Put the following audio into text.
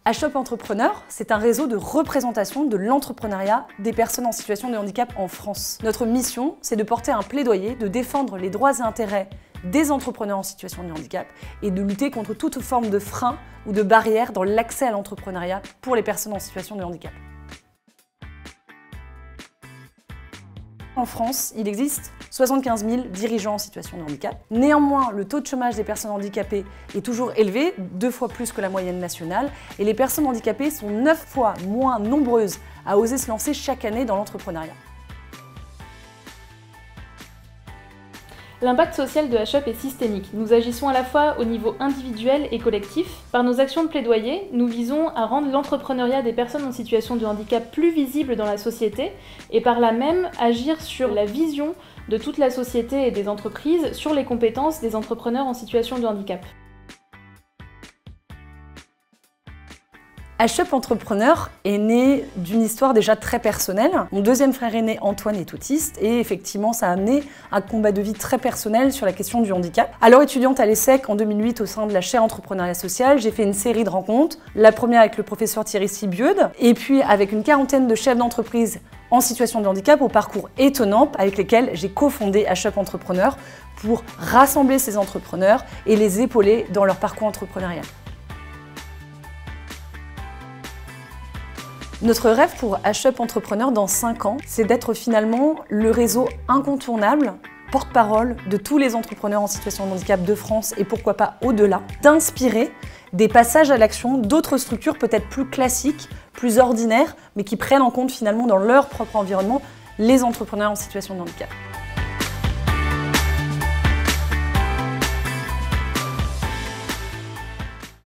HOP Entrepreneur, c'est un réseau de représentation de l'entrepreneuriat des personnes en situation de handicap en France. Notre mission, c'est de porter un plaidoyer, de défendre les droits et intérêts des entrepreneurs en situation de handicap et de lutter contre toute forme de frein ou de barrière dans l'accès à l'entrepreneuriat pour les personnes en situation de handicap. En France, il existe 75 000 dirigeants en situation de handicap. Néanmoins, le taux de chômage des personnes handicapées est toujours élevé, 2 fois plus que la moyenne nationale, et les personnes handicapées sont 9 fois moins nombreuses à oser se lancer chaque année dans l'entrepreneuriat. L'impact social de HOP est systémique. Nous agissons à la fois au niveau individuel et collectif. Par nos actions de plaidoyer, nous visons à rendre l'entrepreneuriat des personnes en situation de handicap plus visible dans la société et par là même agir sur la vision de toute la société et des entreprises sur les compétences des entrepreneurs en situation de handicap. HOP Entrepreneur est né d'une histoire déjà très personnelle. Mon deuxième frère aîné, Antoine, est autiste et effectivement, ça a amené un combat de vie très personnel sur la question du handicap. Alors étudiante à l'ESSEC en 2008 au sein de la chaire entrepreneuriat social, j'ai fait une série de rencontres. La première avec le professeur Thierry Sibieud et puis avec une quarantaine de chefs d'entreprise en situation de handicap au parcours étonnant avec lesquels j'ai cofondé HOP Entrepreneur pour rassembler ces entrepreneurs et les épauler dans leur parcours entrepreneurial. Notre rêve pour HOP Entrepreneur dans 5 ans, c'est d'être finalement le réseau incontournable, porte-parole de tous les entrepreneurs en situation de handicap de France et pourquoi pas au-delà, d'inspirer des passages à l'action d'autres structures peut-être plus classiques, plus ordinaires, mais qui prennent en compte finalement dans leur propre environnement les entrepreneurs en situation de handicap.